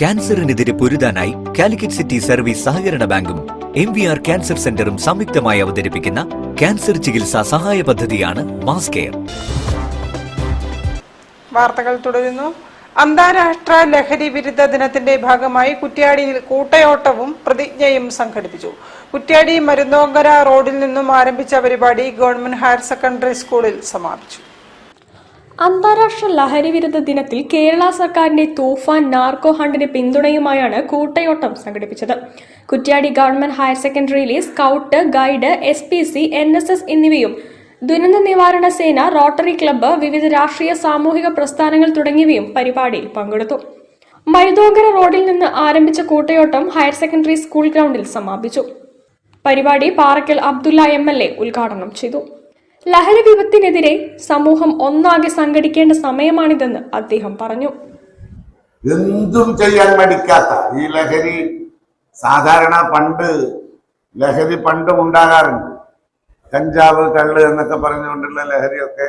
ക്യാൻസറിനെതിരെ പൊരുതാനായി Calicut city service സഹകരണ ബാങ്കും MVR cancer സെന്ററും സംയുക്തമായി അവതരിപ്പിക്കുന്ന ക്യാൻസർ ചികിത്സാ സഹായ പദ്ധതിയാണ് മാസ് കെയർ. വാർത്തകൾ തുടരുന്നു. അന്താരാഷ്ട്ര ലഹരി വിരുദ്ധ ദിനത്തിന്റെ ഭാഗമായി കുറ്റ്യാടിയിൽ കൂട്ടയോട്ടവും പ്രതിജ്ഞയും സംഘടിപ്പിച്ചു. കുറ്റ്യാടി മരുന്നോങ്കര റോഡിൽ നിന്നും ആരംഭിച്ച പരിപാടി ഗവൺമെന്റ് ഹയർ സെക്കൻഡറി സ്കൂളിൽ സമാപിച്ചു. അന്താരാഷ്ട്ര ലഹരി വിരുദ്ധ ദിനത്തിൽ കേരള സർക്കാരിന്റെ തൂഫാൻ നാർക്കോ ഹണ്ടിന് പിന്തുണയുമായാണ് കൂട്ടയോട്ടം സംഘടിപ്പിച്ചത്. കുറ്റ്യാടി ഗവൺമെന്റ് ഹയർ സെക്കൻഡറിയിലെ സ്കൗട്ട്, ഗൈഡ്, SPC, NSS എന്നിവയും ദുരന്ത നിവാരണ സേന, റോട്ടറി ക്ലബ്ബ്, വിവിധ രാഷ്ട്രീയ സാമൂഹിക പ്രസ്ഥാനങ്ങൾ തുടങ്ങിയവയും പരിപാടിയിൽ പങ്കെടുത്തു. മരുതോങ്കര റോഡിൽ നിന്ന് ആരംഭിച്ച കൂട്ടയോട്ടം ഹയർ സെക്കൻഡറി സ്കൂൾ ഗ്രൗണ്ടിൽ സമാപിച്ചു. പരിപാടി പാറക്കൽ അബ്ദുള്ള MLA ഉദ്ഘാടനം ചെയ്തു. ലഹരി വിപത്തിനെതിരെ സമൂഹം ഒന്നാകെ സംഘടിക്കേണ്ട സമയമാണിതെന്ന് അദ്ദേഹം പറഞ്ഞു. എന്തും ചെയ്യാൻ മടിക്കാത്ത ഈ ലഹരി സാധാരണ ലഹരി പണ്ടും ഉണ്ടാകാറുണ്ട്. കഞ്ചാവ്, കള്ള് എന്നൊക്കെ പറഞ്ഞുകൊണ്ടുള്ള ലഹരിയൊക്കെ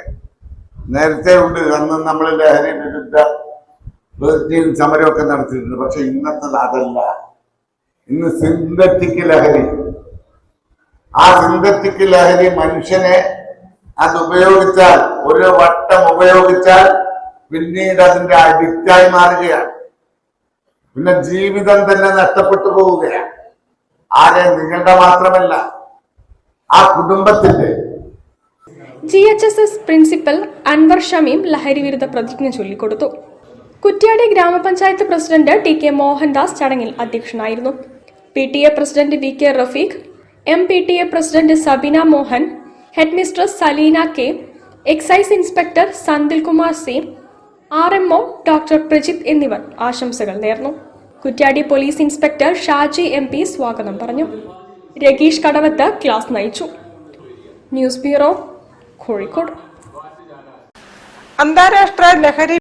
നേരത്തെ ഉണ്ട്. അന്ന് നമ്മൾ ലഹരി വിരുദ്ധ സമരമൊക്കെ നടത്തിയിട്ടുണ്ട്. പക്ഷെ ഇന്നത്തെ അതല്ല. ഇന്ന് സിന്തറ്റിക് ലഹരി. ആ സിന്തറ്റിക് ലഹരി മനുഷ്യനെ അത് ഉപയോഗിച്ചാൽ, ഒരു വട്ടം ഉപയോഗിച്ചാൽ പിന്നീട് അതിന്റെ അഡിക്റ്റായി മാറുകയാണ്. പിന്നെ ജീവിതം തന്നെ നഷ്ടപ്പെട്ടു പോവുകയാണ്. ആരെ, നിങ്ങളുടെ മാത്രമല്ല, ആ കുടുംബത്തിന്റെ. GHSS പ്രിൻസിപ്പൽ അൻവർ ഷമീം ലഹരി വിരുദ്ധ പ്രതിജ്ഞ ചൊല്ലിക്കൊടുത്തു. കുറ്റ്യാടി ഗ്രാമപഞ്ചായത്ത് പ്രസിഡന്റ് TK മോഹൻദാസ് ചടങ്ങിൽ അധ്യക്ഷനായിരുന്നു. PTA president VK Rafeeq, MPTA president Sabina Mohan, head mistress Salina K, excise inspector Sandil Kumar C, RMO doctor Prajith എന്നിവർ ആശംസകൾ നേർന്നു. Kuttiadi police inspector Shaji MP സ്വാഗതം പറഞ്ഞു. രഗീഷ് കടവത്ത് ക്ലാസ് നയിച്ചു. News bureau, Kozhikode. അന്താരാഷ്ട്ര ലഹരി